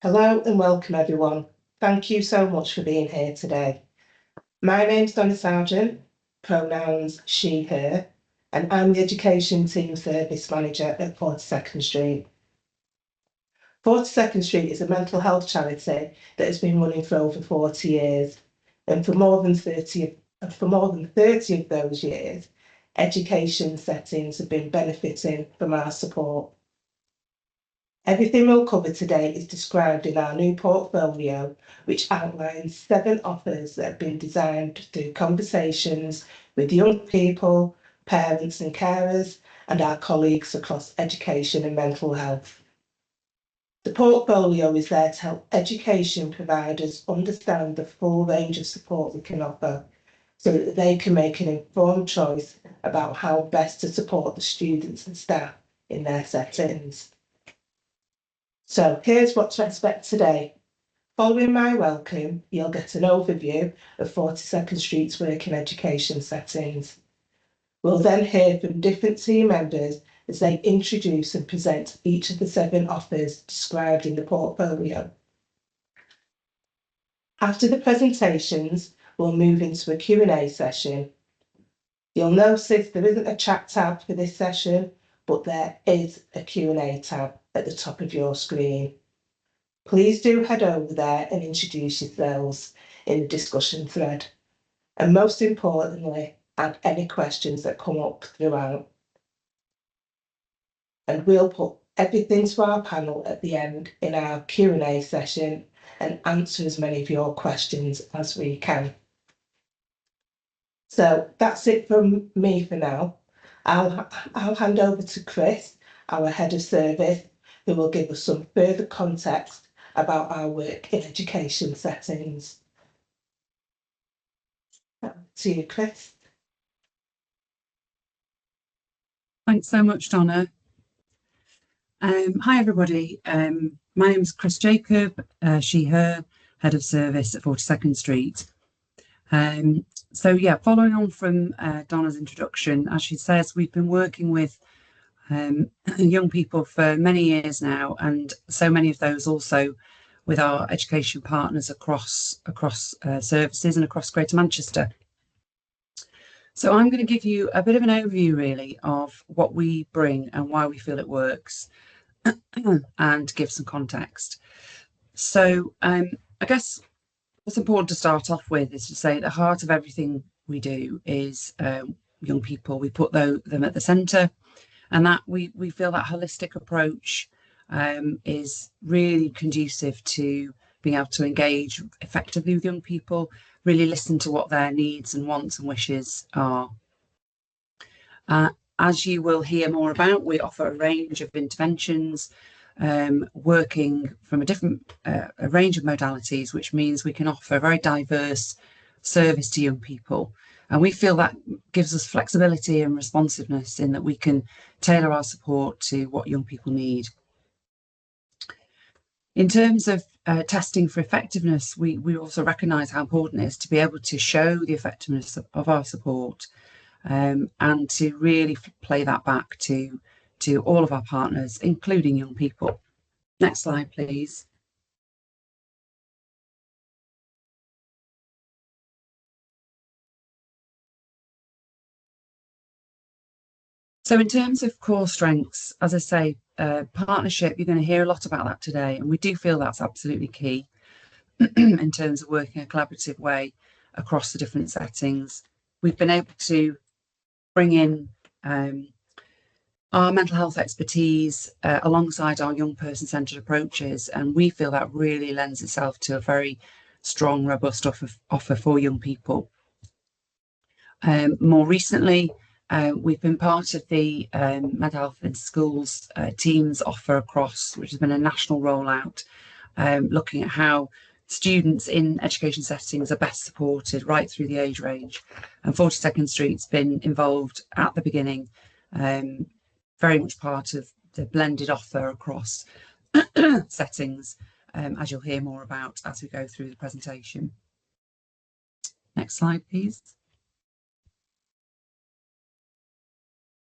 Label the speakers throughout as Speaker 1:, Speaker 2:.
Speaker 1: Hello and welcome everyone. Thank you so much for being here today. My name's Donna Sargent, pronouns she, her, and I'm the Education Team Service Manager at 42nd Street. 42nd Street is a mental health charity that has been running for over 40 years, and for more than 30 of those years, education settings have been benefiting from our support. Everything we'll cover today is described in our new portfolio, which outlines 7 offers that have been designed through conversations with young people, parents and carers, and our colleagues across education and mental health. The portfolio is there to help education providers understand the full range of support we can offer, so that they can make an informed choice about how best to support the students and staff in their settings. So here's what to expect today. Following my welcome, you'll get an overview of 42nd Street's work in education settings. We'll then hear from different team members as they introduce and present each of the 7 offers described in the portfolio. After the presentations, we'll move into a Q&A session. You'll notice there isn't a chat tab for this session, but there is a Q&A tab at the top of your screen. Please do head over there and introduce yourselves in the discussion thread. And most importantly, add any questions that come up throughout. And we'll put everything to our panel at the end in our Q&A session and answer as many of your questions as we can. So that's it from me for now. I'll hand over to Chris, our head of service, who will give us some further context about our work in education settings. To you, Chris.
Speaker 2: Thanks so much, Donna. Hi, everybody. My name is Chris Jacob, she, her, head of service at 42nd Street. So yeah, following on from Donna's introduction, as she says, we've been working with young people for many years now, and so many of those also with our education partners across services and across Greater Manchester. So I'm going to give you a bit of an overview really of what we bring and why we feel it works and give some context. So I guess what's important to start off with is to say at the heart of everything we do is young people. We put them at the centre, and that we feel that holistic approach is really conducive to being able to engage effectively with young people, really listen to what their needs and wants and wishes are. As you will hear more about, we offer a range of interventions, working from a range of modalities, which means we can offer a very diverse service to young people. And we feel that gives us flexibility and responsiveness in that we can tailor our support to what young people need. In terms of testing for effectiveness, we also recognise how important it is to be able to show the effectiveness of our support and to really play that back to all of our partners, including young people. Next slide, please. So in terms of core strengths, as I say, partnership, you're going to hear a lot about that today, and we do feel that's absolutely key in terms of working a collaborative way across the different settings. We've been able to bring in our mental health expertise alongside our young person centred approaches, and we feel that really lends itself to a very strong, robust offer for young people. More recently, we've been part of the mental health in schools teams offer across, which has been a national rollout, looking at how students in education settings are best supported right through the age range. And 42nd Street's been involved at the beginning, very much part of the blended offer across settings, as you'll hear more about as we go through the presentation. Next slide, please.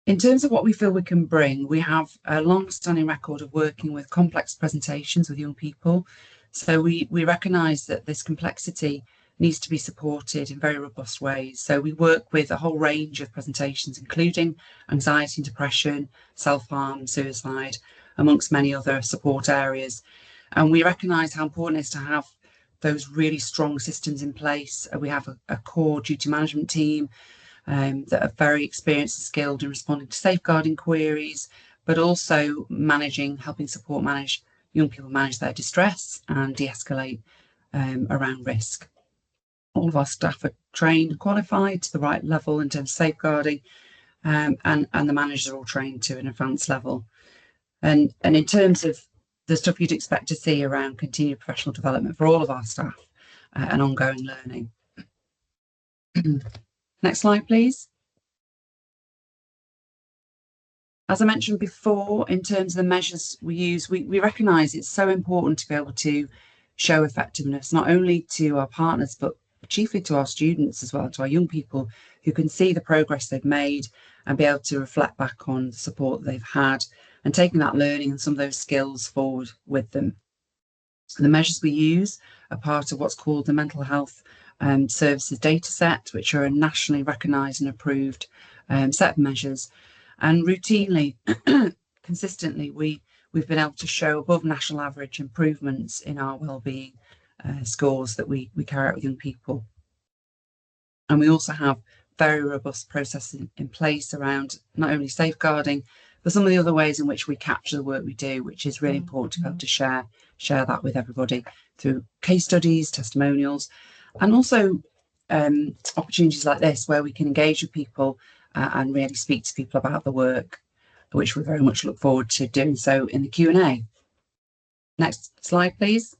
Speaker 2: In terms of what we feel we can bring, we have a long-standing record of working with complex presentations with young people. So we recognise that this complexity needs to be supported in very robust ways. So we work with a whole range of presentations, including anxiety and depression, self-harm, suicide, amongst many other support areas. And we recognise how important it is to have those really strong systems in place. We have a core duty management team that are very experienced and skilled in responding to safeguarding queries, but also helping support young people manage their distress and de-escalate around risk. All of our staff are trained and qualified to the right level in terms of safeguarding, and the managers are all trained to an advanced level. And in terms of the stuff you'd expect to see around continued professional development for all of our staff and ongoing learning. Next slide, please. As I mentioned before, in terms of the measures we use, we recognise it's so important to be able to show effectiveness, not only to our partners, but chiefly to our students as well, to our young people who can see the progress they've made and be able to reflect back on the support they've had and taking that learning and some of those skills forward with them. The measures we use are part of what's called the Mental Health Services Data Set, which are a nationally recognised and approved set of measures. And routinely, consistently, we've been able to show above national average improvements in our wellbeing scores that we carry out with young people. And we also have very robust processes in place around not only safeguarding, but some of the other ways in which we capture the work we do, which is really important to be able to share that with everybody through case studies, testimonials, and also opportunities like this where we can engage with people and really speak to people about the work, which we very much look forward to doing so in the Q&A. Next slide, please.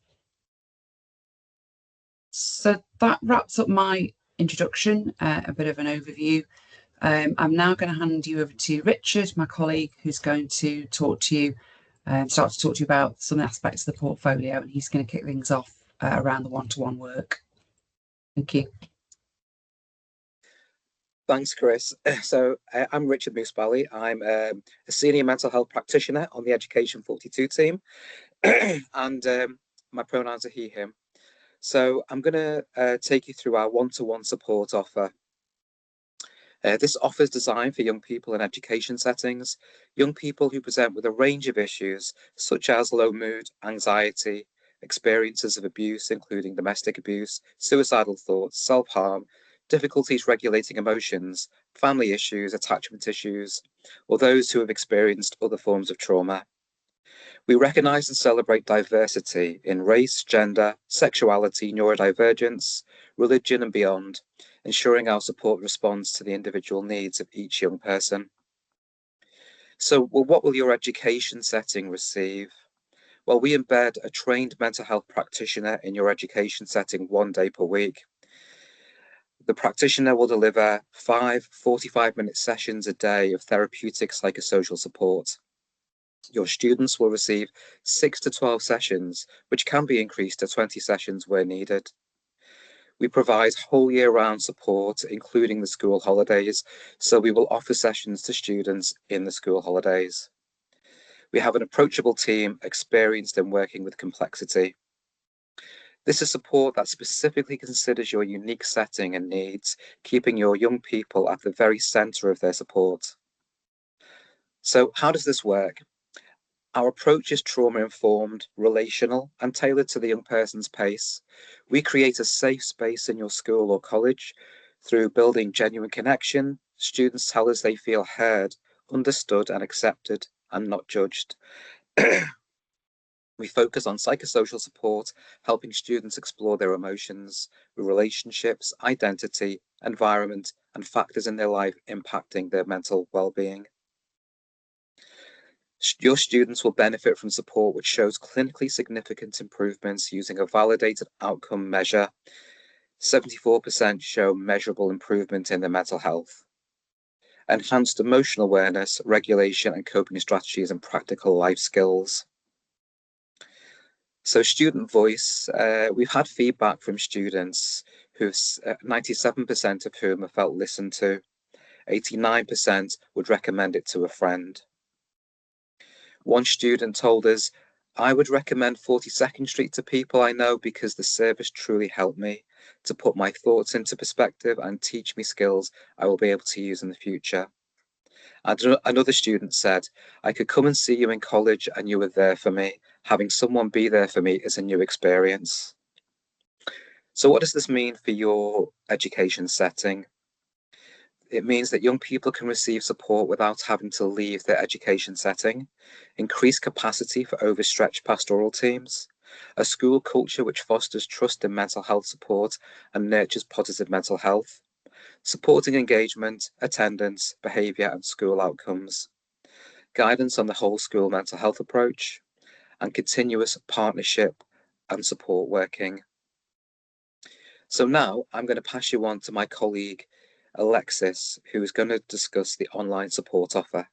Speaker 2: So that wraps up my introduction, a bit of an overview. I'm now going to hand you over to Richard, my colleague, who's going to start to talk to you about some aspects of the portfolio, and he's going to kick things off around the one-to-one work. Thank you.
Speaker 3: Thanks, Chris. So I'm Richard Moosebally. I'm a senior mental health practitioner on the Education 42 team, and my pronouns are he, him. So I'm going to take you through our one-to-one support offer. This offer is designed for young people in education settings, young people who present with a range of issues such as low mood, anxiety, experiences of abuse, including domestic abuse, suicidal thoughts, self-harm, difficulties regulating emotions, family issues, attachment issues, or those who have experienced other forms of trauma. We recognise and celebrate diversity in race, gender, sexuality, neurodivergence, religion and beyond, ensuring our support responds to the individual needs of each young person. So, what will your education setting receive? Well, we embed a trained mental health practitioner in your education setting 1 day per week. The practitioner will deliver 5 45-minute sessions a day of therapeutic psychosocial support. Your students will receive 6 to 12 sessions, which can be increased to 20 sessions where needed. We provide whole year-round support, including the school holidays, so we will offer sessions to students in the school holidays. We have an approachable team experienced in working with complexity. This is support that specifically considers your unique setting and needs, keeping your young people at the very centre of their support. So how does this work? Our approach is trauma-informed, relational, and tailored to the young person's pace. We create a safe space in your school or college through building genuine connection. Students tell us they feel heard, understood, and accepted, and not judged. We focus on psychosocial support, helping students explore their emotions, relationships, identity, environment, and factors in their life impacting their mental well-being. Your students will benefit from support which shows clinically significant improvements using a validated outcome measure. 74% show measurable improvement in their mental health. Enhanced emotional awareness, regulation, and coping strategies and practical life skills. So student voice, we've had feedback from students who 97% of whom have felt listened to. 89% would recommend it to a friend. One student told us, "I would recommend 42nd Street to people I know because the service truly helped me to put my thoughts into perspective and teach me skills I will be able to use in the future." And another student said, "I could come and see you in college and you were there for me. Having someone be there for me is a new experience." So what does this mean for your education setting? It means that young people can receive support without having to leave their education setting, increased capacity for overstretched pastoral teams, a school culture which fosters trust in mental health support and nurtures positive mental health, supporting engagement, attendance, behaviour and school outcomes, guidance on the whole school mental health approach, and continuous partnership and support working. So now I'm going to pass you on to my colleague, Alexis, who is going to discuss the online support offer.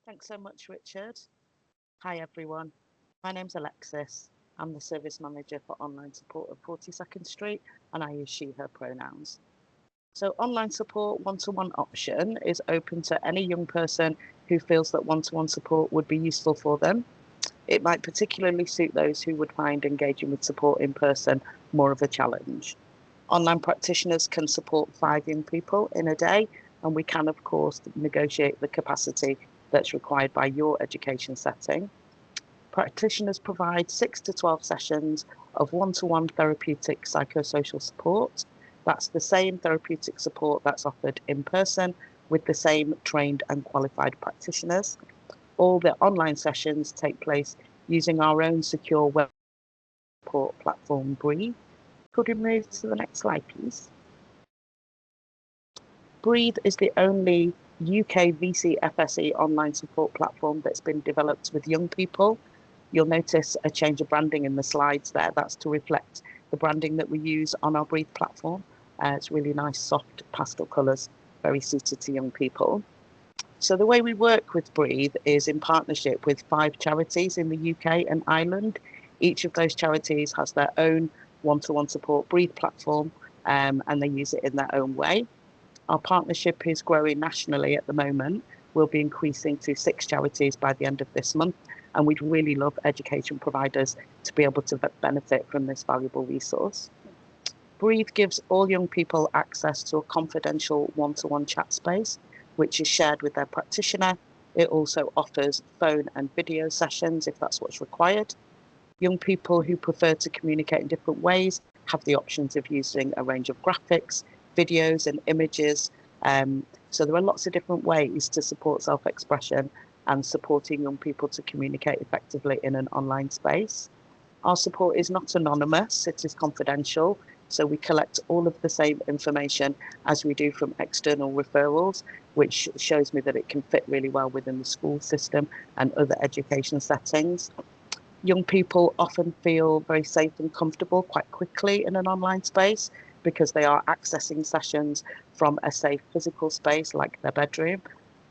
Speaker 4: Thanks so much, Richard. Hi, everyone. My name's Alexis. I'm the service manager for online support at 42nd Street, and I use she, her pronouns. So online support one-to-one option is open to any young person who feels that one-to-one support would be useful for them. It might particularly suit those who would find engaging with support in person more of a challenge. Online practitioners can support 5 young people in a day, and we can, of course, negotiate the capacity that's required by your education setting. Practitioners provide 6 to 12 sessions of one-to-one therapeutic psychosocial support. That's the same therapeutic support that's offered in person with the same trained and qualified practitioners. All the online sessions take place using our own secure web support platform, Breathe. Could we move to the next slide, please? Breathe is the only UK VCFSE online support platform that's been developed with young people. You'll notice a change of branding in the slides there. That's to reflect the branding that we use on our Breathe platform. It's really nice, soft pastel colours, very suited to young people. So the way we work with Breathe is in partnership with 5 charities in the UK and Ireland. Each of those charities has their own one-to-one support Breathe platform, and they use it in their own way. Our partnership is growing nationally at the moment. We'll be increasing to 6 charities by the end of this month, and we'd really love education providers to be able to benefit from this valuable resource. Breathe gives all young people access to a confidential one-to-one chat space, which is shared with their practitioner. It also offers phone and video sessions if that's what's required. Young people who prefer to communicate in different ways have the options of using a range of graphics, videos and images. So there are lots of different ways to support self-expression and supporting young people to communicate effectively in an online space. Our support is not anonymous, it is confidential. So we collect all of the same information as we do from external referrals, which shows me that it can fit really well within the school system and other education settings. Young people often feel very safe and comfortable quite quickly in an online space because they are accessing sessions from a safe physical space like their bedroom,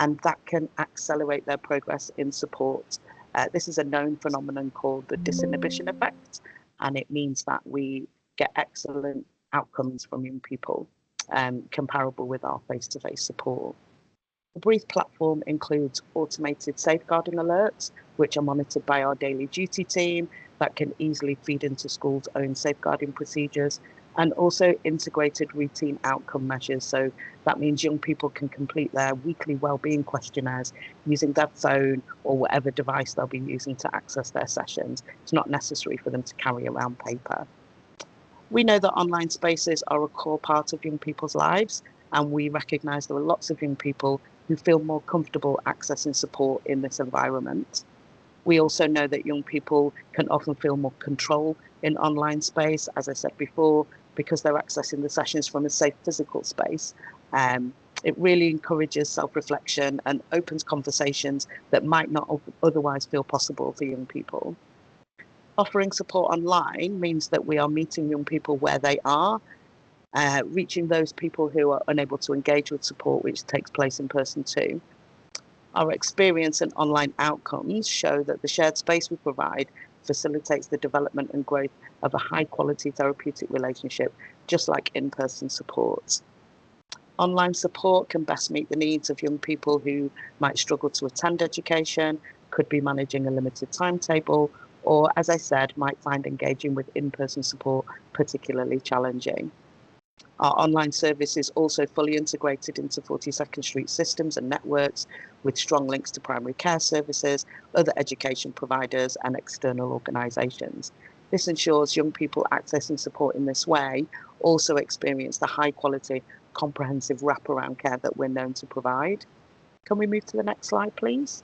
Speaker 4: and that can accelerate their progress in support. This is a known phenomenon called the disinhibition effect, and it means that we get excellent outcomes from young people, comparable with our face-to-face support. The Breathe platform includes automated safeguarding alerts, which are monitored by our daily duty team that can easily feed into schools' own safeguarding procedures, and also integrated routine outcome measures. So that means young people can complete their weekly wellbeing questionnaires using their phone or whatever device they'll be using to access their sessions. It's not necessary for them to carry around paper. We know that online spaces are a core part of young people's lives, and we recognise there are lots of young people who feel more comfortable accessing support in this environment. We also know that young people can often feel more control in online space, as I said before, because they're accessing the sessions from a safe physical space. It really encourages self-reflection and opens conversations that might not otherwise feel possible for young people. Offering support online means that we are meeting young people where they are, reaching those people who are unable to engage with support, which takes place in person too. Our experience and online outcomes show that the shared space we provide facilitates the development and growth of a high-quality therapeutic relationship, just like in-person support. Online support can best meet the needs of young people who might struggle to attend education, could be managing a limited timetable, or, as I said, might find engaging with in-person support particularly challenging. Our online service is also fully integrated into 42nd Street systems and networks, with strong links to primary care services, other education providers, and external organisations. This ensures young people accessing support in this way also experience the high quality, comprehensive wraparound care that we're known to provide. Can we move to the next slide, please?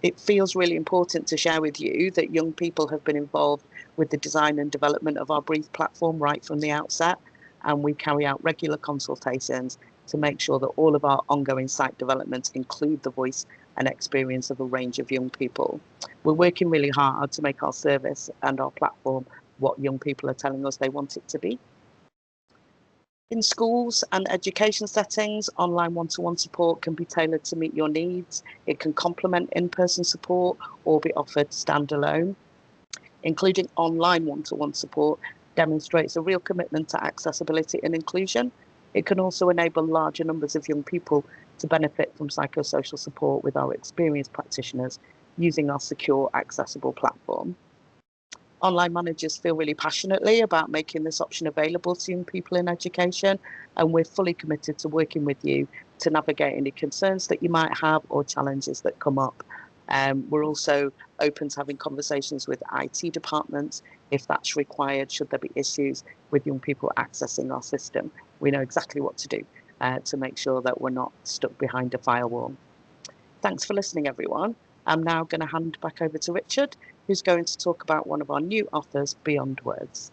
Speaker 4: It feels really important to share with you that young people have been involved with the design and development of our Breathe platform right from the outset, and we carry out regular consultations to make sure that all of our ongoing site developments include the voice and experience of a range of young people. We're working really hard to make our service and our platform what young people are telling us they want it to be. In schools and education settings, online one-to-one support can be tailored to meet your needs. It can complement in-person support or be offered standalone. Including online one-to-one support demonstrates a real commitment to accessibility and inclusion. It can also enable larger numbers of young people to benefit from psychosocial support with our experienced practitioners using our secure, accessible platform. Online managers feel really passionately about making this option available to young people in education, and we're fully committed to working with you to navigate any concerns that you might have or challenges that come up. We're also open to having conversations with IT departments if that's required, should there be issues with young people accessing our system. We know exactly what to do to make sure that we're not stuck behind a firewall. Thanks for listening, everyone. I'm now going to hand back over to Richard, who's going to talk about one of our new offers, Beyond Words.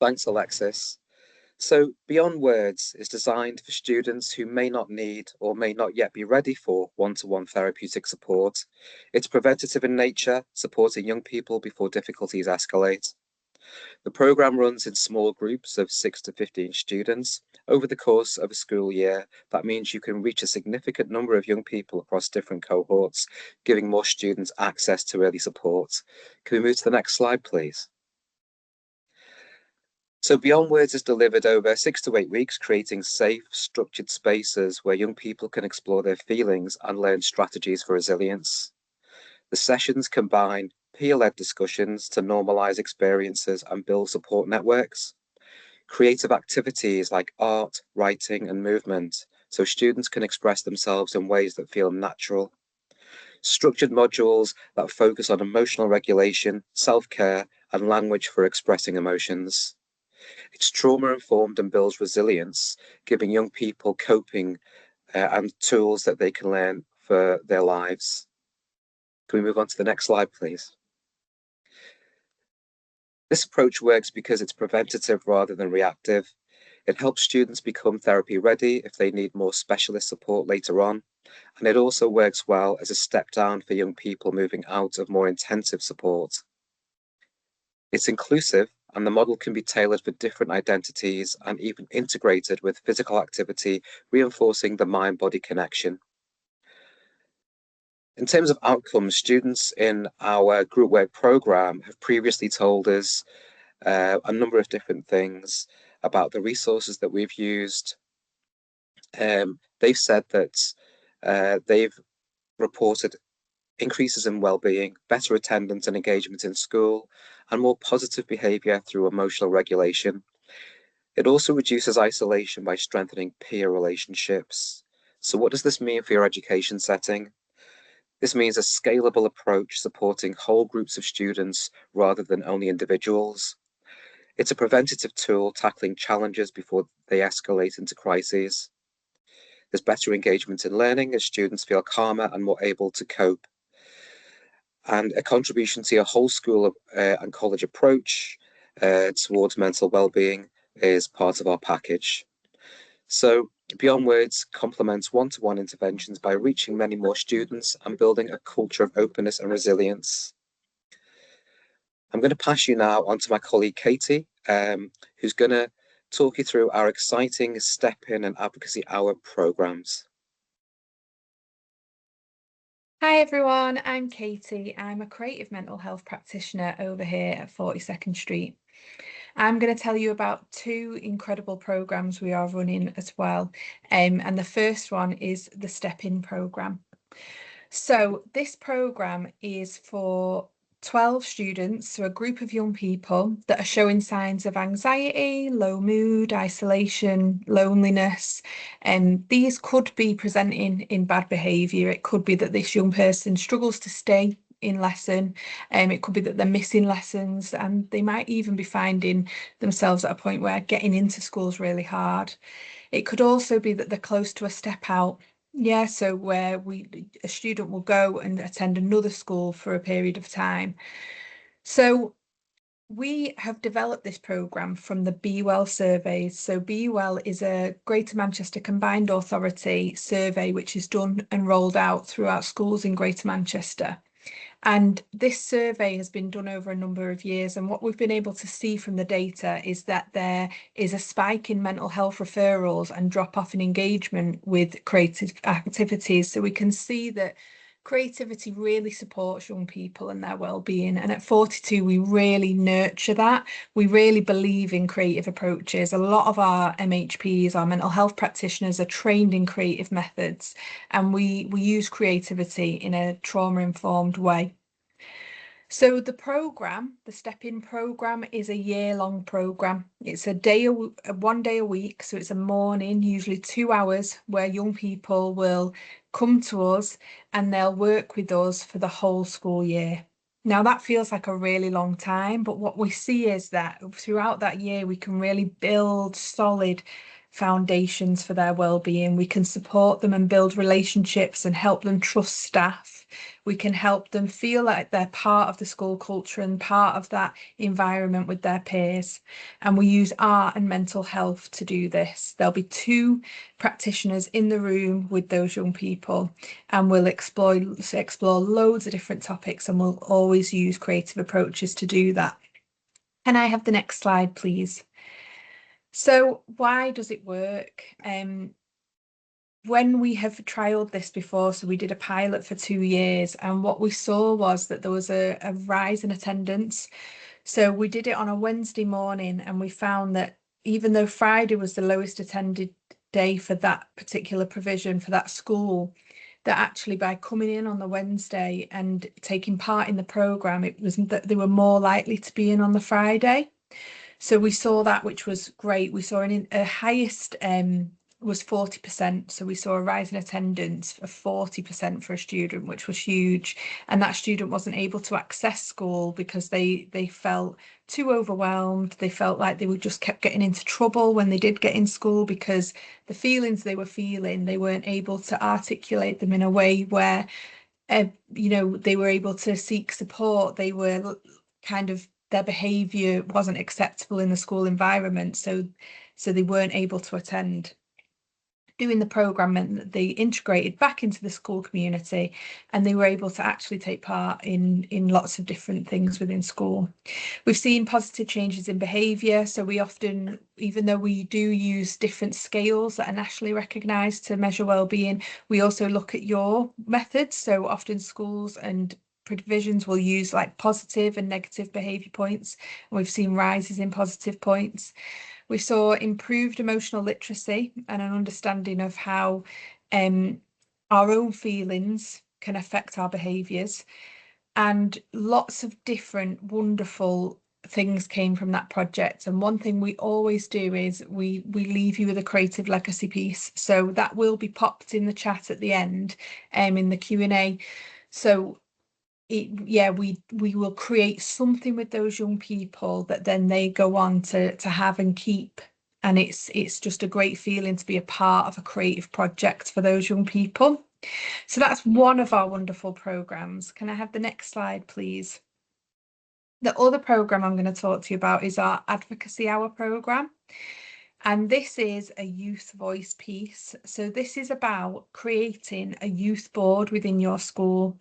Speaker 3: Thanks, Alexis. So Beyond Words is designed for students who may not need or may not yet be ready for one-to-one therapeutic support. It's preventative in nature, supporting young people before difficulties escalate. The programme runs in small groups of 6 to 15 students. Over the course of a school year, that means you can reach a significant number of young people across different cohorts, giving more students access to early support. Can we move to the next slide, please? So Beyond Words is delivered over 6 to 8 weeks, creating safe, structured spaces where young people can explore their feelings and learn strategies for resilience. The sessions combine peer-led discussions to normalise experiences and build support networks. Creative activities like art, writing and movement, so students can express themselves in ways that feel natural. Structured modules that focus on emotional regulation, self-care and language for expressing emotions. It's trauma-informed and builds resilience, giving young people coping and tools that they can learn for their lives. Can we move on to the next slide, please? This approach works because it's preventative rather than reactive. It helps students become therapy ready if they need more specialist support later on. And it also works well as a step down for young people moving out of more intensive support. It's inclusive, and the model can be tailored for different identities and even integrated with physical activity, reinforcing the mind-body connection. In terms of outcomes, students in our group work programme have previously told us a number of different things about the resources that we've used. They've said that they've reported increases in well-being, better attendance and engagement in school, and more positive behaviour through emotional regulation. It also reduces isolation by strengthening peer relationships. So what does this mean for your education setting? This means a scalable approach supporting whole groups of students rather than only individuals. It's a preventative tool tackling challenges before they escalate into crises. There's better engagement in learning as students feel calmer and more able to cope. And a contribution to a whole school and college approach towards mental well-being is part of our package. So Beyond Words complements one-to-one interventions by reaching many more students and building a culture of openness and resilience. I'm going to pass you now on to my colleague Katie, who's going to talk you through our exciting Step In and Advocacy Hour programs.
Speaker 5: Hi everyone, I'm Katie. I'm a creative mental health practitioner over here at 42nd Street. I'm going to tell you about two incredible programs we are running as well. And the first one is the Step In program. So this program is for 12 students, so a group of young people that are showing signs of anxiety, low mood, isolation, loneliness. And these could be presenting in bad behaviour. It could be that this young person struggles to stay in lesson. It could be that they're missing lessons, and they might even be finding themselves at a point where getting into school is really hard. It could also be that they're close to a step out. Yeah, so where a student will go and attend another school for a period of time. So we have developed this programme from the Be Well surveys. So Be Well is a Greater Manchester Combined Authority survey which is done and rolled out throughout schools in Greater Manchester. And this survey has been done over a number of years. And what we've been able to see from the data is that there is a spike in mental health referrals and drop off in engagement with creative activities. So we can see that creativity really supports young people and their well-being. And at 42, we really nurture that. We really believe in creative approaches. A lot of our MHPs, our mental health practitioners, are trained in creative methods, and we use creativity in a trauma-informed way. So the program, the Step In program, is a year-long program. It's one day a week, so it's a morning, usually 2 hours, where young people will come to us and they'll work with us for the whole school year. Now that feels like a really long time, but what we see is that throughout that year we can really build solid foundations for their well-being. We can support them and build relationships and help them trust staff. We can help them feel like they're part of the school culture and part of that environment with their peers. And we use art and mental health to do this. There'll be 2 practitioners in the room with those young people, and we'll explore loads of different topics, and we'll always use creative approaches to do that. Can I have the next slide, please? So why does it work? When we have trialed this before, so we did a pilot for 2 years, and what we saw was that there was a rise in attendance. So we did it on a Wednesday morning, and we found that even though Friday was the lowest attended day for that particular provision for that school, that actually by coming in on the Wednesday and taking part in the programme, it was that they were more likely to be in on the Friday. So we saw that, which was great. We saw a highest was 40%. So we saw a rise in attendance of 40% for a student, which was huge. And that student wasn't able to access school because they felt too overwhelmed. They felt like they just kept getting into trouble when they did get in school, because the feelings they were feeling, they weren't able to articulate them in a way where, they were able to seek support. They were kind of, their behaviour wasn't acceptable in the school environment, so they weren't able to attend. Doing the programme meant that they integrated back into the school community, and they were able to actually take part in lots of different things within school. We've seen positive changes in behaviour, so we often, even though we do use different scales that are nationally recognised to measure wellbeing, we also look at your methods. So often schools and provisions will use like positive and negative behaviour points, and we've seen rises in positive points. We saw improved emotional literacy and an understanding of how our own feelings can affect our behaviours, and lots of different wonderful things came from that project. And one thing we always do is we leave you with a creative legacy piece, so that will be popped in the chat at the end, in the Q&A. So we will create something with those young people that then they go on to have and keep, and it's just a great feeling to be a part of a creative project for those young people. So that's one of our wonderful programs. Can I have the next slide, please? The other program I'm going to talk to you about is our Advocacy Hour program. And this is a youth voice piece. So this is about creating a youth board within your school.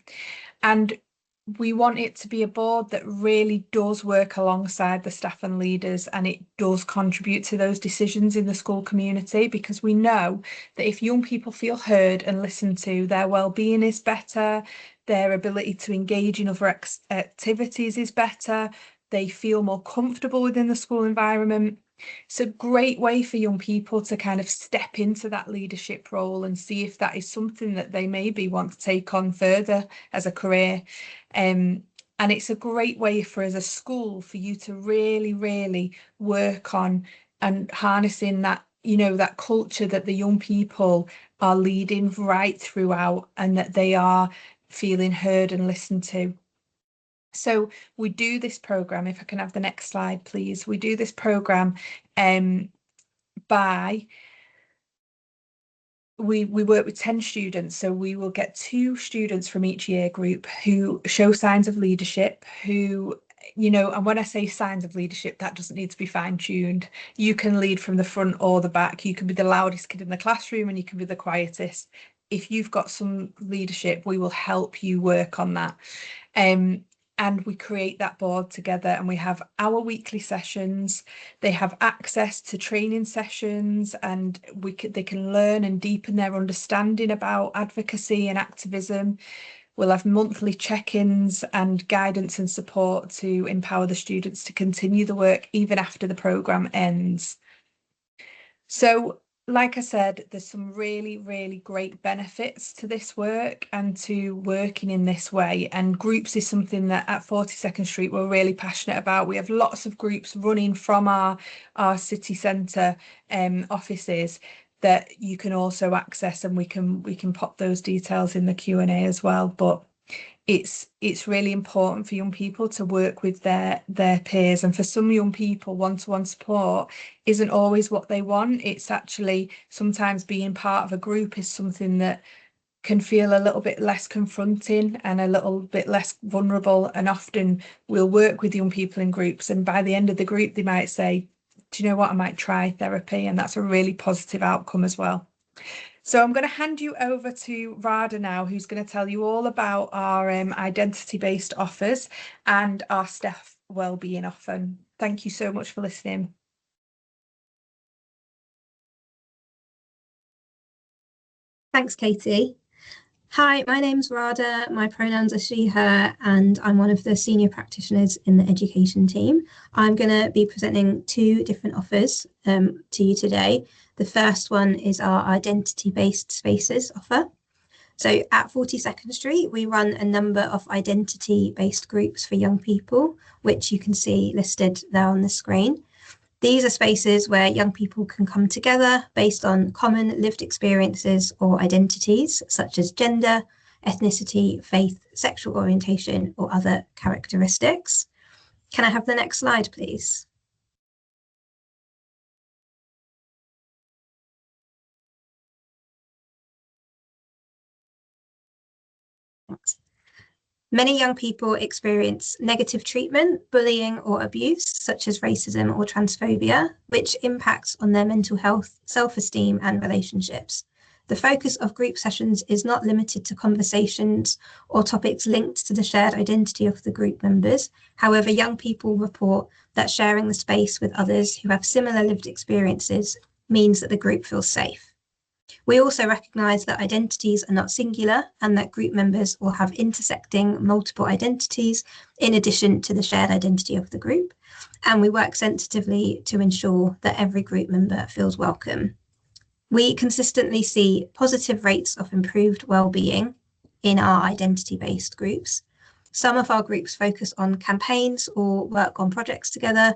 Speaker 5: And we want it to be a board that really does work alongside the staff and leaders, and it does contribute to those decisions in the school community, because we know that if young people feel heard and listened to, their well-being is better, their ability to engage in other activities is better, they feel more comfortable within the school environment. It's a great way for young people to kind of step into that leadership role and see if that is something that they maybe want to take on further as a career. And it's a great way for as a school for you to really, really work on and harnessing that, you know, that culture that the young people are leading right throughout, and that they are feeling heard and listened to. So we do this program, if I can have the next slide, please. We do this program by we work with 10 students, so we will get 2 students from each year group who show signs of leadership, who, you know, and when I say signs of leadership, that doesn't need to be fine-tuned. You can lead from the front or the back. You can be the loudest kid in the classroom and you can be the quietest. If you've got some leadership, we will help you work on that. And we create that board together, and we have our weekly sessions. They have access to training sessions, and they can learn and deepen their understanding about advocacy and activism. We'll have monthly check-ins and guidance and support to empower the students to continue the work even after the programme ends. So, like I said, there's some really, really great benefits to this work and to working in this way. And groups is something that at 42nd Street we're really passionate about. We have lots of groups running from our city centre offices that you can also access, and we can pop those details in the Q&A as well. But it's really important for young people to work with their peers, and for some young people, one-to-one support isn't always what they want. It's actually sometimes being part of a group is something that can feel a little bit less confronting and a little bit less vulnerable, and often we'll work with young people in groups, and by the end of the group they might say, do you know what, I might try therapy, and that's a really positive outcome as well. So I'm going to hand you over to Radha now, who's going to tell you all about our identity-based offers and our staff wellbeing offer. Thank you so much for listening.
Speaker 6: Thanks, Katie. Hi, my name's Radha. My pronouns are she, her, and I'm one of the senior practitioners in the education team. I'm going to be presenting 2 different offers to you today. The first one is our identity-based spaces offer. So at 42nd Street, we run a number of identity-based groups for young people, which you can see listed there on the screen. These are spaces where young people can come together based on common lived experiences or identities, such as gender, ethnicity, faith, sexual orientation, or other characteristics. Can I have the next slide, please? Thanks. Many young people experience negative treatment, bullying, or abuse, such as racism or transphobia, which impacts on their mental health, self-esteem, and relationships. The focus of group sessions is not limited to conversations or topics linked to the shared identity of the group members. However, young people report that sharing the space with others who have similar lived experiences means that the group feels safe. We also recognise that identities are not singular, and that group members will have intersecting multiple identities in addition to the shared identity of the group. And we work sensitively to ensure that every group member feels welcome. We consistently see positive rates of improved well-being in our identity-based groups. Some of our groups focus on campaigns or work on projects together.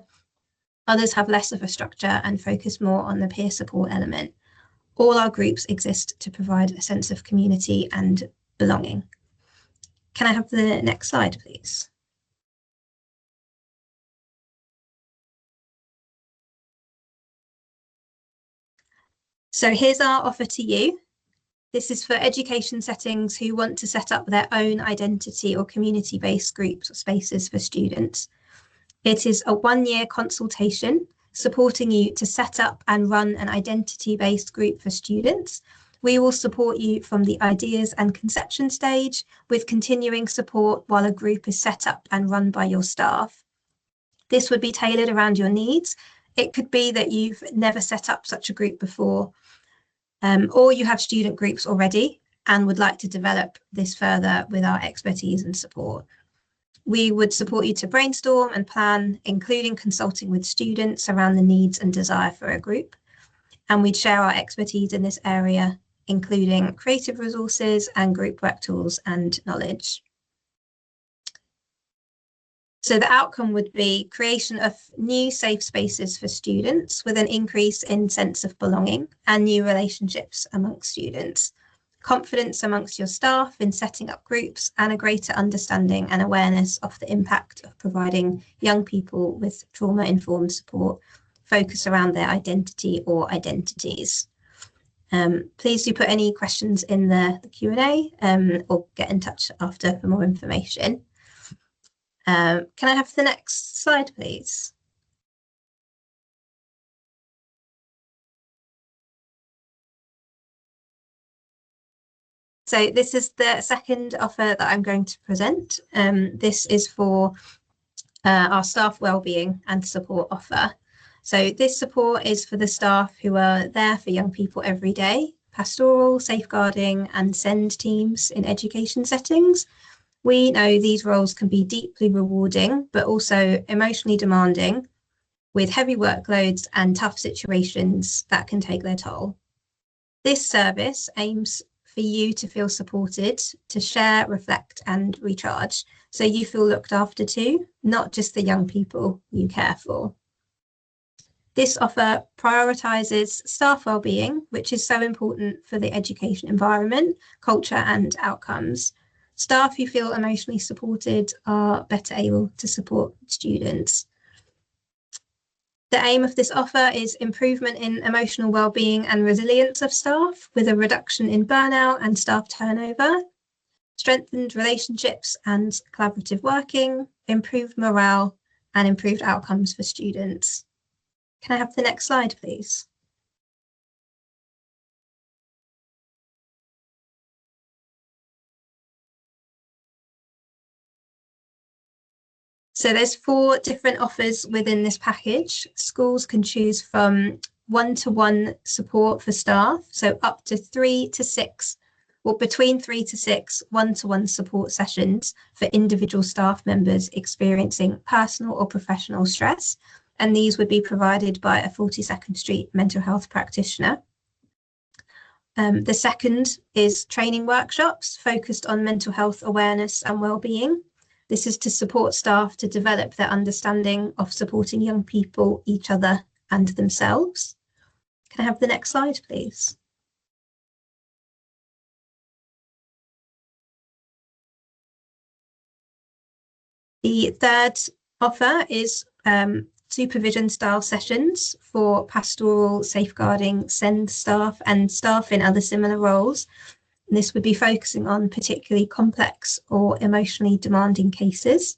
Speaker 6: Others have less of a structure and focus more on the peer support element. All our groups exist to provide a sense of community and belonging. Can I have the next slide, please? So here's our offer to you. This is for education settings who want to set up their own identity or community-based groups or spaces for students. It is a 1-year consultation supporting you to set up and run an identity-based group for students, We will support you from the ideas and conception stage with continuing support while a group is set up and run by your staff. This would be tailored around your needs. It could be that you've never set up such a group before, or you have student groups already and would like to develop this further with our expertise and support. We would support you to brainstorm and plan, including consulting with students around the needs and desire for a group. And we'd share our expertise in this area, including creative resources and group work tools and knowledge. So the outcome would be creation of new safe spaces for students with an increase in sense of belonging and new relationships amongst students, confidence amongst your staff in setting up groups, and a greater understanding and awareness of the impact of providing young people with trauma-informed support focused around their identity or identities. Please do put any questions in the Q&A or get in touch after for more information. Can I have the next slide, please? So this is the second offer that I'm going to present. This is for our staff wellbeing and support offer. So this support is for the staff who are there for young people every day, pastoral, safeguarding and SEND teams in education settings. We know these roles can be deeply rewarding, but also emotionally demanding, with heavy workloads and tough situations that can take their toll. This service aims for you to feel supported, to share, reflect and recharge, so you feel looked after too, not just the young people you care for. This offer prioritises staff wellbeing, which is so important for the education environment, culture and outcomes. Staff who feel emotionally supported are better able to support students. The aim of this offer is improvement in emotional wellbeing and resilience of staff, with a reduction in burnout and staff turnover, strengthened relationships and collaborative working, improved morale and improved outcomes for students. Can I have the next slide, please? So there's 4 different offers within this package. Schools can choose from one-to-one support for staff, so up to 3 to 6, or between 3 to 6 one-to-one support sessions for individual staff members experiencing personal or professional stress. And these would be provided by a 42nd Street mental health practitioner. The second is training workshops focused on mental health awareness and wellbeing. This is to support staff to develop their understanding of supporting young people, each other and themselves. Can I have the next slide, please? The third offer is supervision style sessions for pastoral, safeguarding, SEND staff and staff in other similar roles. And this would be focusing on particularly complex or emotionally demanding cases.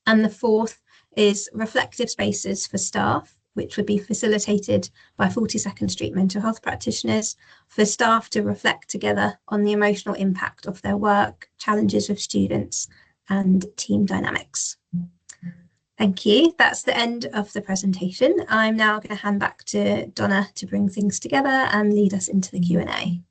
Speaker 6: And the fourth is reflective spaces for staff, which would be facilitated by 42nd Street mental health practitioners, for staff to reflect together on the emotional impact of their work, challenges with students and team dynamics. Thank you. That's the end of the presentation. I'm now going to hand back to Donna to bring things together and lead us into the Q&A.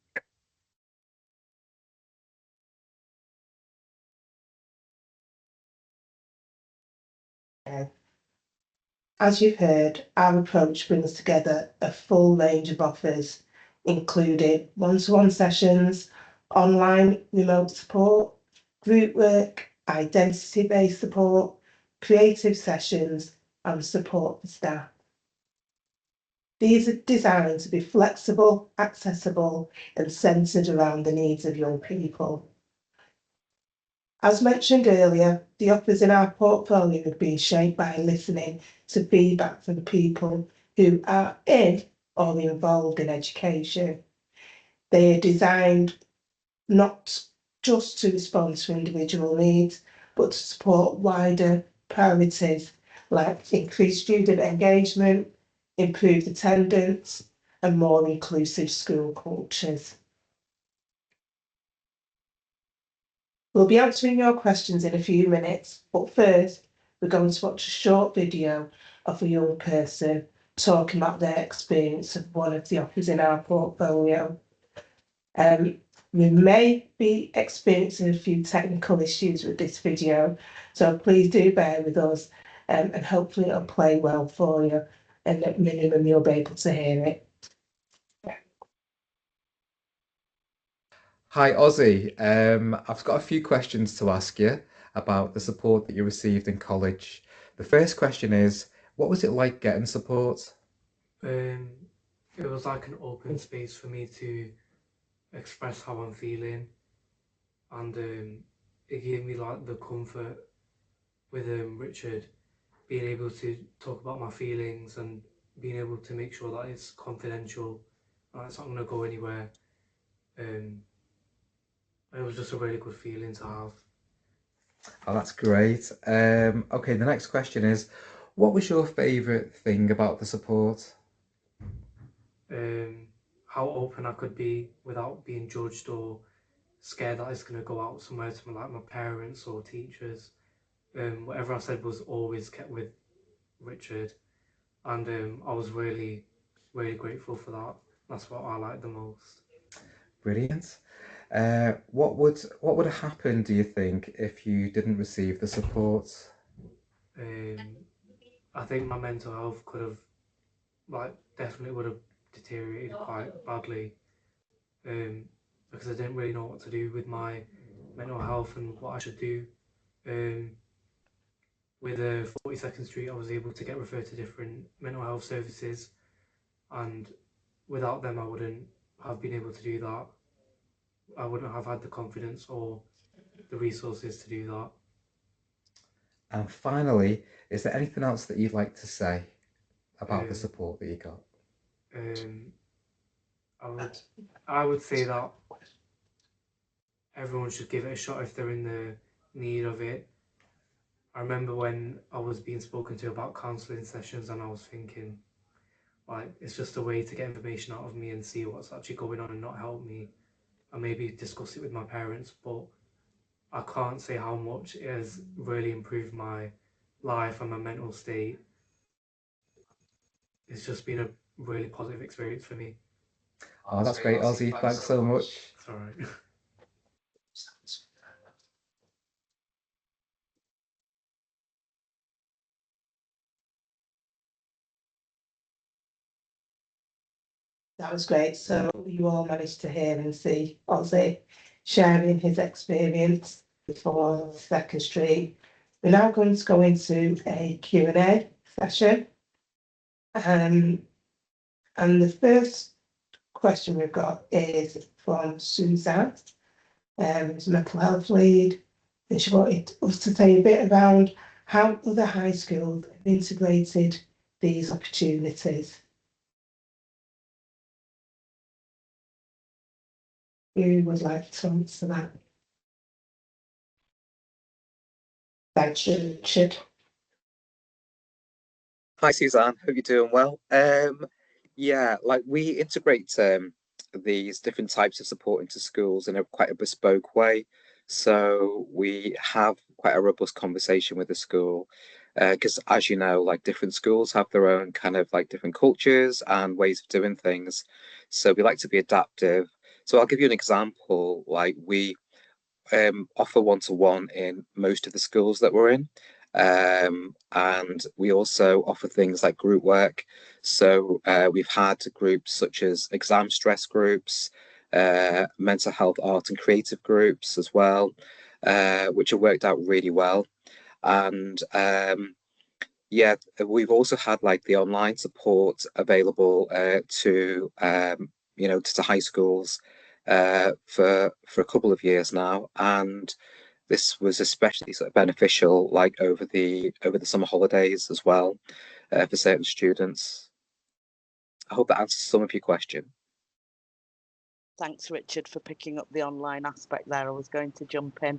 Speaker 1: As you've heard, our approach brings together a full range of offers, including one-to-one sessions, online remote support, group work, identity-based support, creative sessions and support for staff. These are designed to be flexible, accessible and centred around the needs of young people. As mentioned earlier, the offers in our portfolio have been shaped by listening to feedback from the people who are in or involved in education. They are designed not just to respond to individual needs, but to support wider priorities like increased student engagement, improved attendance, and more inclusive school cultures. We'll be answering your questions in a few minutes, but first we're going to watch a short video of a young person talking about their experience of one of the offers in our portfolio. We may be experiencing a few technical issues with this video, so please do bear with us, and hopefully it'll play well for you, and at minimum you'll be able to hear it.
Speaker 7: Hi Ozzy, I've got a few questions to ask you about the support that you received in college. The first question is, what was it like getting support?
Speaker 8: It was like an open space for me to express how I'm feeling, and it gave me like the comfort with Richard being able to talk about my feelings and being able to make sure that it's confidential, and it's not going to go anywhere. It was just a really good feeling to have.
Speaker 7: Oh, that's great. Okay, the next question is, what was your favourite thing about the support?
Speaker 8: How open I could be without being judged or scared that it's going to go out somewhere to like my parents or teachers. Whatever I said was always kept with Richard, and I was really, really grateful for that. That's what I liked the most.
Speaker 7: Brilliant. What would have happened, do you think, if you didn't receive the support?
Speaker 8: I think my mental health could have, like, definitely would have deteriorated quite badly, because I didn't really know what to do with my mental health and what I should do. With 42nd Street, I was able to get referred to different mental health services, and without them, I wouldn't have been able to do that. I wouldn't have had the confidence or the resources to do that.
Speaker 7: And finally, is there anything else that you'd like to say about the support that you got?
Speaker 8: I would say that everyone should give it a shot if they're in the need of it. I remember when I was being spoken to about counselling sessions, and I was thinking, like, it's just a way to get information out of me and see what's actually going on and not help me, and maybe discuss it with my parents. But I can't say how much it has really improved my life and my mental state. It's just been a really positive experience for me.
Speaker 7: Oh, that's great, Ozzy. Thanks so much.
Speaker 8: It's all right.
Speaker 1: That was great. So you all managed to hear and see Ozzy sharing his experience for 2nd Street. We're now going to go into a Q&A session. And the first question we've got is from Suzanne, who's a mental health lead. And she wanted us to say a bit around how other high schools have integrated these opportunities. Who would like to answer that? Thanks, Richard.
Speaker 3: Hi Suzanne, hope you're doing well. Yeah, like we integrate these different types of support into schools in quite a bespoke way. So we have quite a robust conversation with the school, because as you know, like different schools have their own kind of like different cultures and ways of doing things. So we like to be adaptive. So I'll give you an example. Like we offer one-to-one in most of the schools that we're in. And we also offer things like group work. So we've had groups such as exam stress groups, mental health, art and creative groups as well, which have worked out really well. And yeah, we've also had like the online support available to to high schools for a couple of years now, and this was especially sort of beneficial like over the summer holidays as well, for certain students. I hope that answers some of your question.
Speaker 4: Thanks, Richard, for picking up the online aspect there. I was going to jump in.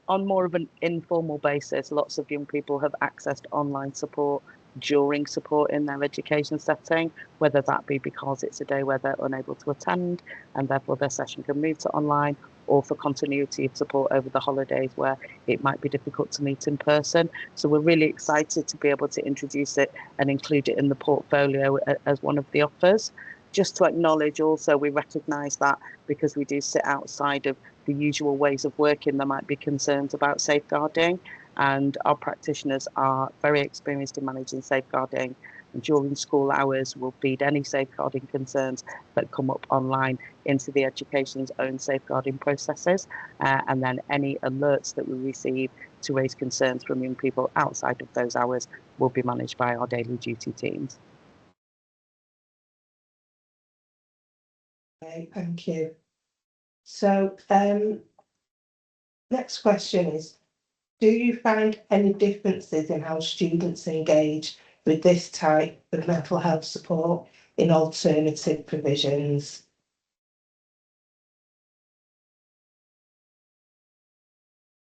Speaker 4: On more of an informal basis, lots of young people have accessed online support during support in their education setting, whether that be because it's a day where they're unable to attend and therefore their session can move to online, or for continuity of support over the holidays where it might be difficult to meet in person. So we're really excited to be able to introduce it and include it in the portfolio as one of the offers. Just to acknowledge also, we recognise that because we do sit outside of the usual ways of working, there might be concerns about safeguarding, and our practitioners are very experienced in managing safeguarding, and during school hours will feed any safeguarding concerns that come up online into the education's own safeguarding processes, and then any alerts that we receive to raise concerns from young people outside of those hours will be managed by our daily duty teams.
Speaker 1: Okay, thank you. So next question is, do you find any differences in how students engage with this type of mental health support in alternative provisions?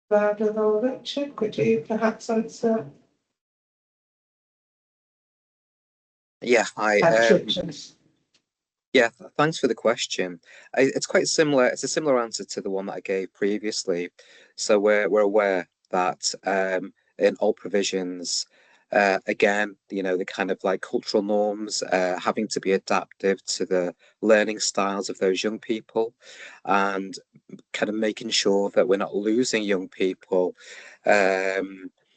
Speaker 1: Rada or Richard, could you perhaps answer?
Speaker 3: Yeah,
Speaker 1: Richard.
Speaker 3: Yeah, thanks for the question. It's quite similar. It's a similar answer to the one that I gave previously. So we're aware that in all provisions, again, you know, the kind of like cultural norms having to be adaptive to the learning styles of those young people, and kind of making sure that we're not losing young people.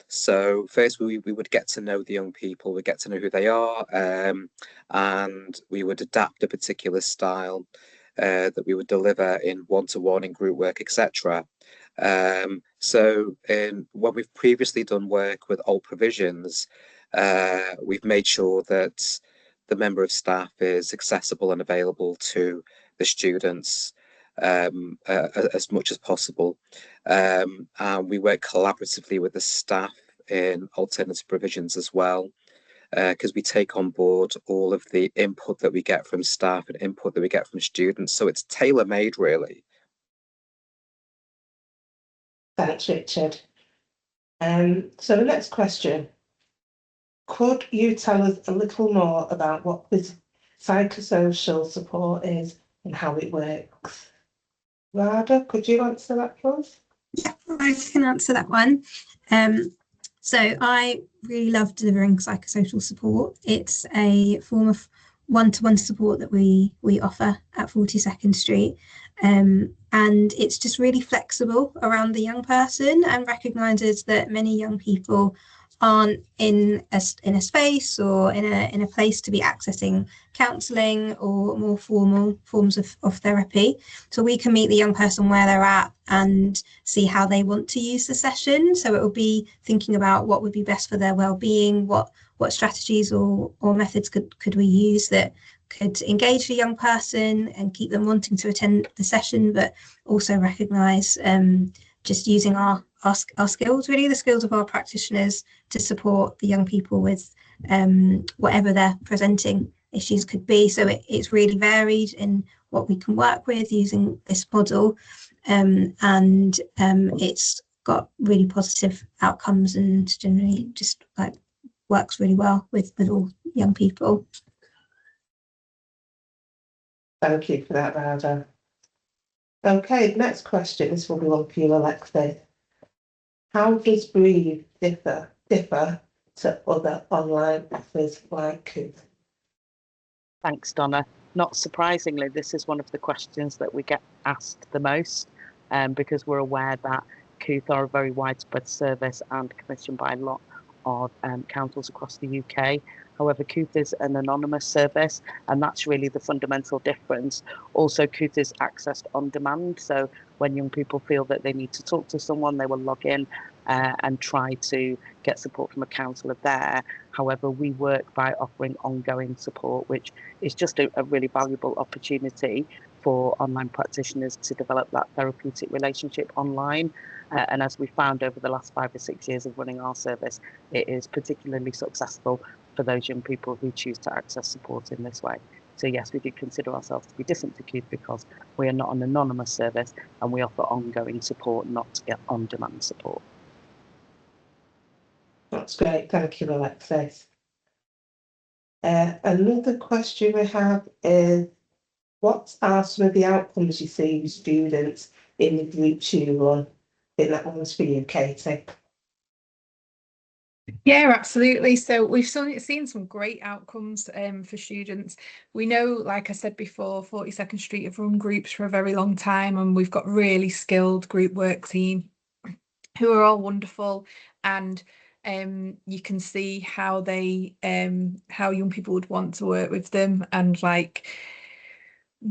Speaker 3: So first we would get to know the young people, we get to know who they are, and we would adapt a particular style that we would deliver in one-to-one, in group work, etc. So when we've previously done work with old provisions, we've made sure that the member of staff is accessible and available to the students as much as possible. And we work collaboratively with the staff in alternative provisions as well, because we take on board all of the input that we get from staff and input that we get from students. So it's tailor-made, really.
Speaker 1: Thanks, Richard. So the next question. Could you tell us a little more about what this psychosocial support is and how it works? Rada, could you answer that for us?
Speaker 6: Yeah, I can answer that one. So I really love delivering psychosocial support. It's a form of one-to-one support that we offer at 42nd Street. And it's just really flexible around the young person and recognises that many young people aren't in a space or in a place to be accessing counselling or more formal forms of therapy. So we can meet the young person where they're at and see how they want to use the session. So it will be thinking about what would be best for their well-being, what strategies or methods could we use that could engage the young person and keep them wanting to attend the session, but also recognise just using our skills, really the skills of our practitioners, to support the young people with whatever their presenting issues could be. So it's really varied in what we can work with using this model, and it's got really positive outcomes and generally just like works really well with all young people.
Speaker 1: Thank you for that, Rada. Okay, next question. This will be one for you, Alexis. How does Breathe differ to other online offers like Cooth?
Speaker 4: Thanks, Donna. Not surprisingly, this is one of the questions that we get asked the most, because we're aware that Cooth are a very widespread service and commissioned by a lot of councils across the UK. However, Cooth is an anonymous service, and that's really the fundamental difference. Also, Cooth is accessed on demand, so when young people feel that they need to talk to someone, they will log in and try to get support from a counsellor there. However, we work by offering ongoing support, which is just a really valuable opportunity for online practitioners to develop that therapeutic relationship online. And as we found over the last 5 or 6 years of running our service, it is particularly successful for those young people who choose to access support in this way. So yes, we do consider ourselves to be different to Cooth because we are not an anonymous service and we offer ongoing support, not on-demand support.
Speaker 1: That's great, thank you, Alexis. Another question we have is, what are some of the outcomes you see with students in the groups you run? I think that one's for you, Katie.
Speaker 5: Yeah, absolutely. So we've seen some great outcomes for students. We know, like I said before, 42nd Street have run groups for a very long time, and we've got really skilled group work team who are all wonderful, and you can see how they how young people would want to work with them. And like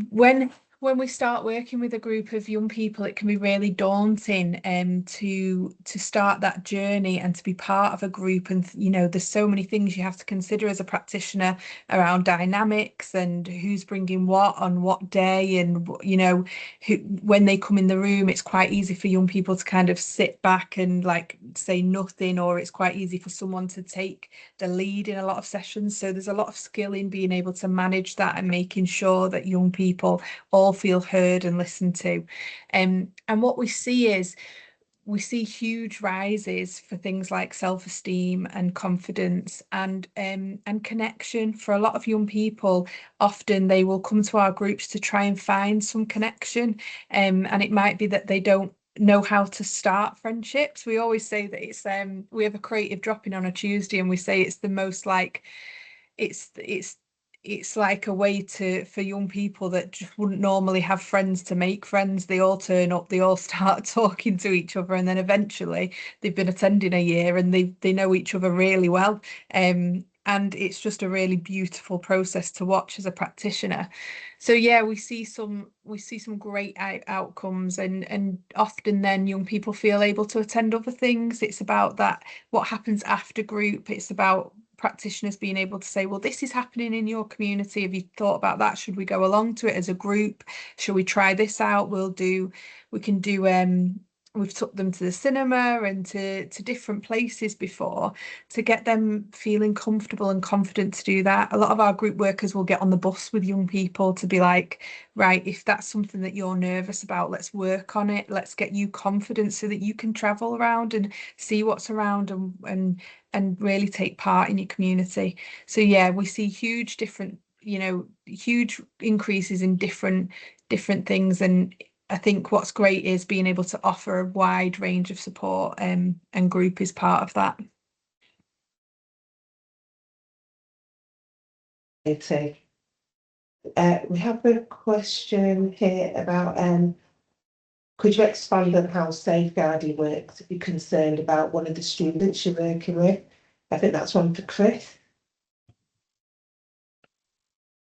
Speaker 5: when we start working with a group of young people, it can be really daunting to start that journey and to be part of a group. And you know, there's so many things you have to consider as a practitioner around dynamics and who's bringing what on what day, and you know, when they come in the room, it's quite easy for young people to kind of sit back and like say nothing, or it's quite easy for someone to take the lead in a lot of sessions. So there's a lot of skill in being able to manage that and making sure that young people all feel heard and listened to. And what we see is huge rises for things like self-esteem and confidence and connection. For a lot of young people, often they will come to our groups to try and find some connection, and it might be that they don't know how to start friendships. We always say that it's we have a creative drop-in on a Tuesday, and we say it's the most like it's like a way for young people that just wouldn't normally have friends to make friends. They all turn up, they all start talking to each other, and then eventually they've been attending a year and they know each other really well. And it's just a really beautiful process to watch as a practitioner. So yeah, we see some great outcomes, and often then young people feel able to attend other things. It's about that, what happens after group. It's about practitioners being able to say, well, this is happening in your community. Have you thought about that? Should we go along to it as a group? Should we try this out? We've took them to the cinema and to different places before to get them feeling comfortable and confident to do that. A lot of our group workers will get on the bus with young people to be like, right, if that's something that you're nervous about, let's work on it. Let's get you confident so that you can travel around and see what's around and really take part in your community. So yeah, we see huge increases in different things. And I think what's great is being able to offer a wide range of support, and group is part of that.
Speaker 1: We have a question here about could you expand on how safeguarding works if you're concerned about one of the students you're working with? I think that's one for Chris.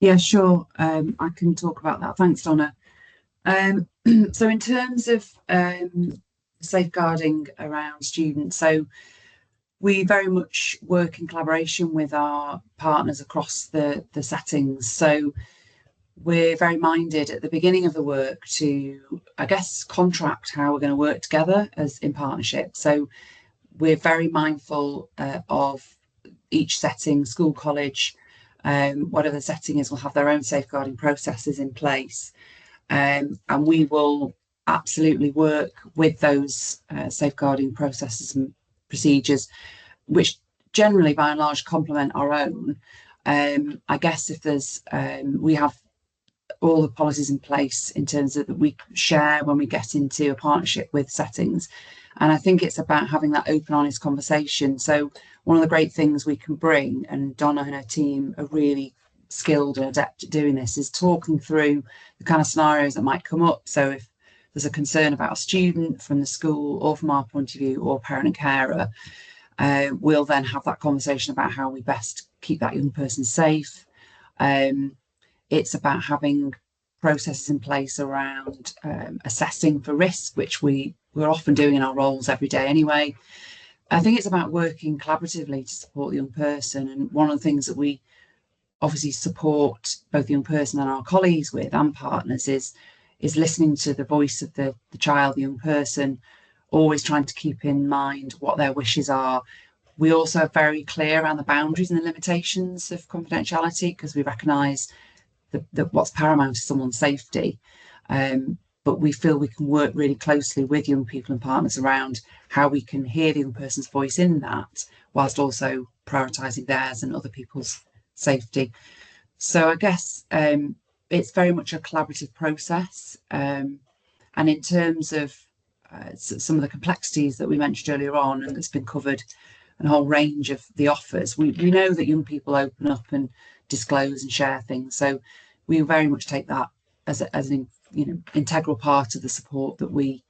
Speaker 2: Yeah, sure. I can talk about that. Thanks, Donna. So in terms of safeguarding around students, so we very much work in collaboration with our partners across the settings. So we're very minded at the beginning of the work to, I guess, contract how we're going to work together as in partnership. So we're very mindful of each setting, school, college, whatever the setting is, will have their own safeguarding processes in place. And we will absolutely work with those safeguarding processes and procedures, which generally by and large complement our own. I guess if there's, we have all the policies in place in terms of that we share when we get into a partnership with settings. And I think it's about having that open, honest conversation. So one of the great things we can bring, and Donna and her team are really skilled and adept at doing this, is talking through the kind of scenarios that might come up. So if there's a concern about a student from the school or from our point of view, or parent and carer, we'll then have that conversation about how we best keep that young person safe. It's about having processes in place around assessing for risk, which we're often doing in our roles every day anyway. I think it's about working collaboratively to support the young person. And one of the things that we obviously support both the young person and our colleagues with, and partners, is listening to the voice of the child, the young person, always trying to keep in mind what their wishes are. We also are very clear around the boundaries and the limitations of confidentiality, because we recognise that what's paramount is someone's safety. But we feel we can work really closely with young people and partners around how we can hear the young person's voice in that, whilst also prioritising theirs and other people's safety. So I guess it's very much a collaborative process. And in terms of some of the complexities that we mentioned earlier on, and that's been covered, and a whole range of the offers, we know that young people open up and disclose and share things. So we very much take that as an integral part of the support that we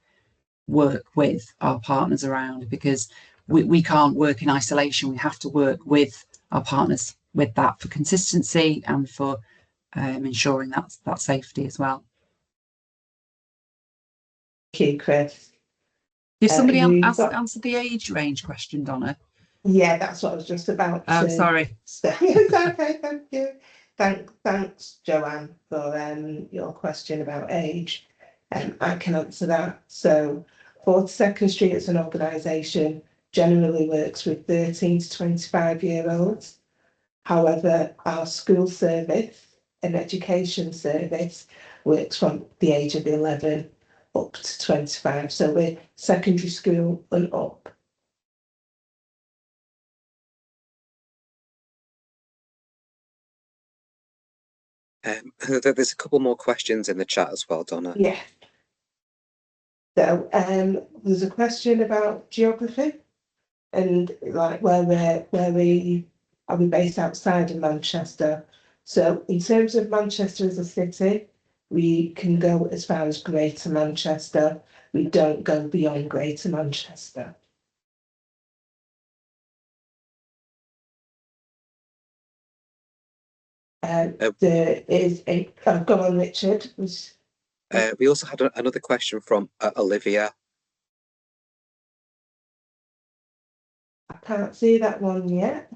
Speaker 2: work with our partners around, because we can't work in isolation. We have to work with our partners with that for consistency and for ensuring that safety as well.
Speaker 1: Thank you, Chris.
Speaker 2: Did somebody answer the age range question, Donna?
Speaker 1: Yeah, that's what I was just about to.
Speaker 2: Oh, sorry.
Speaker 1: It's okay, thank you. Thanks, Joanne, for your question about age. I can answer that. So 42nd Street as an organisation generally works with 13 to 25-year-olds. However, our school service and education service works from the age of 11 up to 25. So we're secondary school and up.
Speaker 3: There's a couple more questions in the chat as well, Donna.
Speaker 1: Yeah. So there's a question about geography and like where we are we based outside of Manchester. So in terms of Manchester as a city, we can go as far as Greater Manchester. We don't go beyond Greater Manchester. There is a go on, Richard.
Speaker 3: We also had another question from Olivia.
Speaker 1: I can't see that one yet.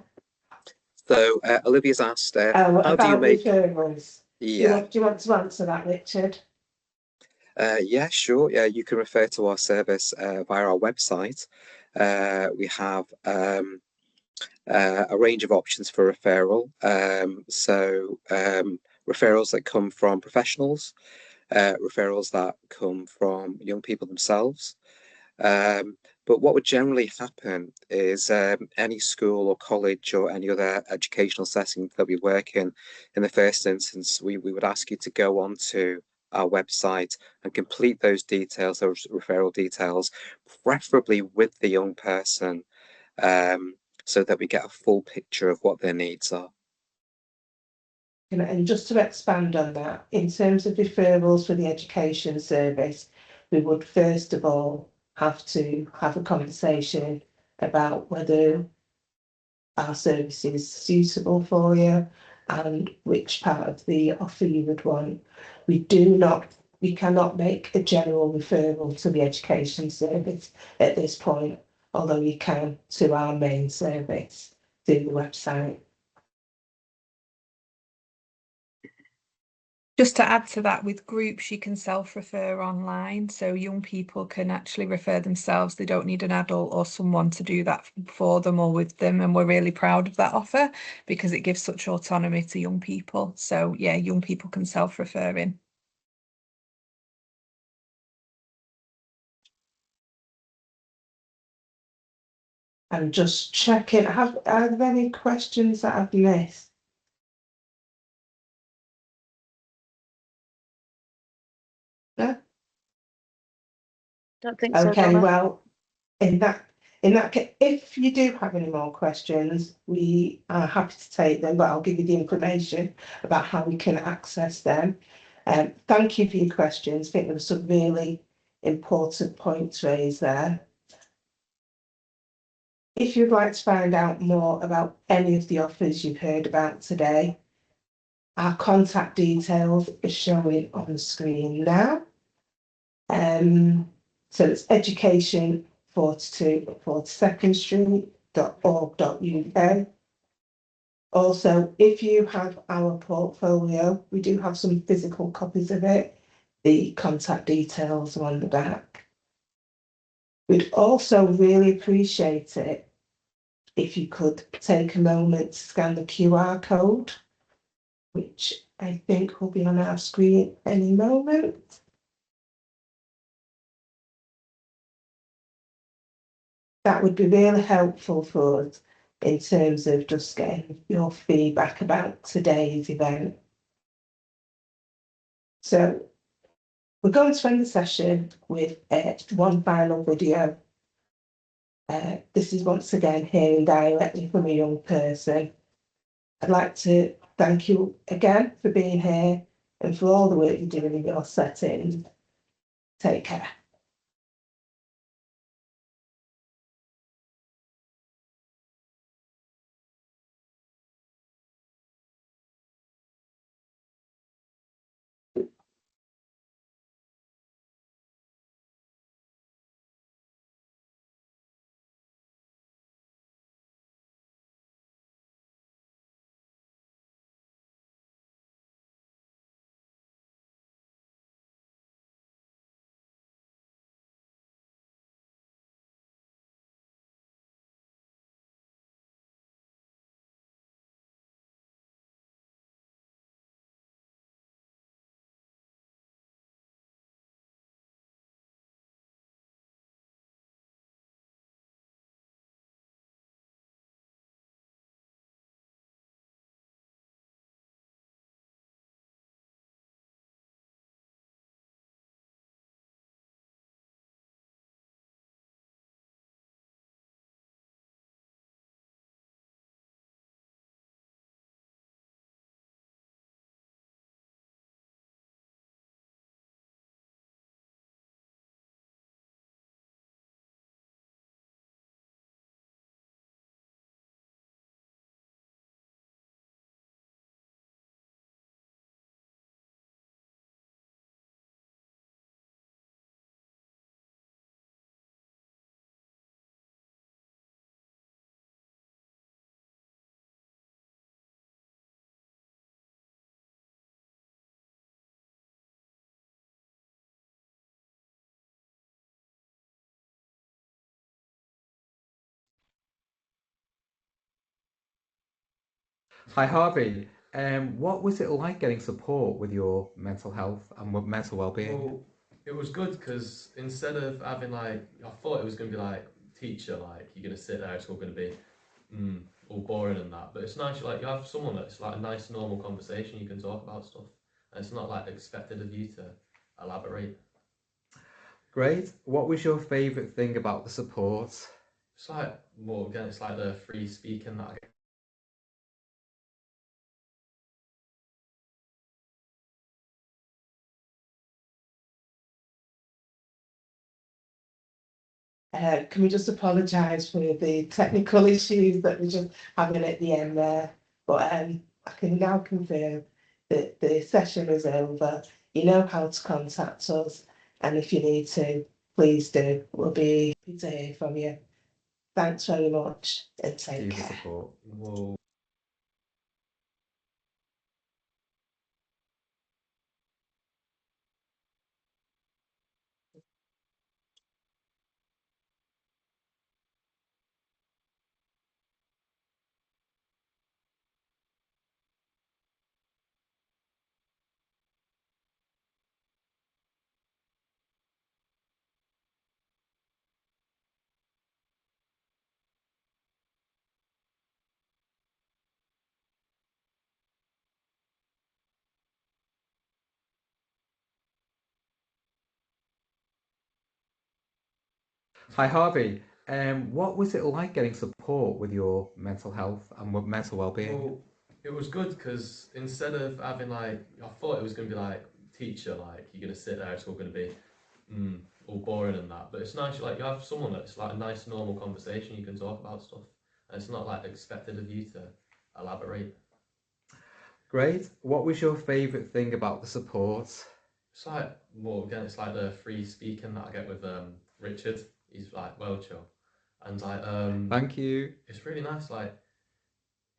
Speaker 3: So Olivia's asked, how do you make
Speaker 1: referrals?
Speaker 3: Yeah.
Speaker 1: Do you want to answer that, Richard?
Speaker 3: Yeah, sure. Yeah, you can refer to our service via our website. We have a range of options for referral. Referrals that come from professionals, referrals that come from young people themselves. But what would generally happen is any school or college or any other educational setting that we work in the first instance, we would ask you to go on to our website and complete those details, those referral details, preferably with the young person, so that we get a full picture of what their needs are.
Speaker 1: And just to expand on that, in terms of referrals for the education service, we would first of all have to have a conversation about whether our service is suitable for you and which part of the offer you would want. We cannot make a general referral to the education service at this point, although you can to our main service through the website.
Speaker 5: Just to add to that, with groups, you can self-refer online. So young people can actually refer themselves. They don't need an adult or someone to do that for them or with them. And we're really proud of that offer because it gives such autonomy to young people. So yeah, young people can self-refer in.
Speaker 1: I'm just checking. Are there any questions that I've missed? No?
Speaker 4: Don't think so.
Speaker 1: Okay,
Speaker 4: Donna.
Speaker 1: well, in that case, if you do have any more questions, we are happy to take them, but I'll give you the information about how we can access them. Thank you for your questions. I think there were some really important points raised there. If you'd like to find out more about any of the offers you've heard about today, our contact details are showing on the screen now. So it's education 42 42nd Street.org.uk. Also, if you have our portfolio, we do have some physical copies of it. The contact details are on the back. We'd also really appreciate it if you could take a moment to scan the QR code, which I think will be on our screen any moment. That would be really helpful for us in terms of just getting your feedback about today's event. So we're going to end the session with one final video. This is once again hearing directly from a young person. I'd like to thank you again for being here and for all the work you're doing in your setting. Take care.
Speaker 7: Hi Harvey, what was it like getting support with your mental health and mental well-being?
Speaker 9: Well, it was good because instead of having like, I thought it was going to be like teacher, like you're going to sit there, it's all going to be all boring and that. But it's nice, like you have someone that's like a nice normal conversation, you can talk about stuff, and it's not like expected of you to elaborate.
Speaker 7: Great. What was your favourite thing about the support?
Speaker 9: It's like, well, again, it's like the free speaking that I get.
Speaker 1: Can we just apologise for the technical issues that we're just having at the end there? But I can now confirm that the session is over. You know how to contact us, and if you need to, please do. We'll be happy to hear from you. Thanks very much and take
Speaker 7: See the
Speaker 1: care.
Speaker 7: support.
Speaker 9: Whoa.
Speaker 7: Hi Harvey, what was it like getting support with your mental health and mental well-being?
Speaker 9: Well, it was good because instead of having like, I thought it was going to be like teacher, like you're going to sit there, it's all going to be all boring and that. But it's nice, like you have someone that's like a nice normal conversation, you can talk about stuff, and it's not like expected of you to elaborate.
Speaker 7: Great. What was your favourite thing about the support?
Speaker 9: It's like, well, again, it's like the free speaking that I get with Richard. He's like well chill, and like
Speaker 7: Thank you.
Speaker 9: it's really nice. Like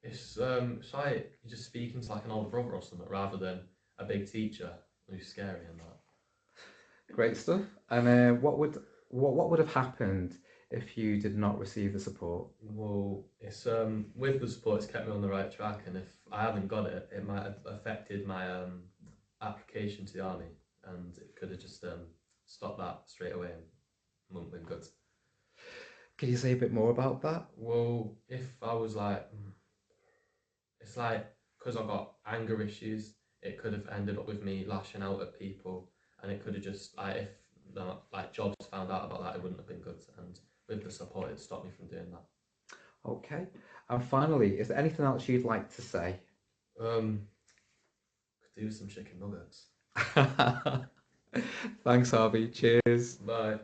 Speaker 9: it's like you're just speaking to like an older brother or something rather than a big teacher who's scary and that.
Speaker 7: Great stuff. And what would have happened if you did not receive the support?
Speaker 9: Well, it's with the support, it's kept me on the right track, and if I haven't got it, it might have affected my application to the army, and it could have just stopped that straight away and wouldn't been good.
Speaker 7: Can you say a bit more about that?
Speaker 9: Well, if I was like, it's like, because I've got anger issues, it could have ended up with me lashing out at people, and it could have just, like, if like jobs found out about that, it wouldn't have been good. And with the support, it stopped me from doing that.
Speaker 7: Okay. And finally, is there anything else you'd like to say?
Speaker 9: Could do some chicken nuggets.
Speaker 7: Thanks, Harvey. Cheers.
Speaker 9: Bye.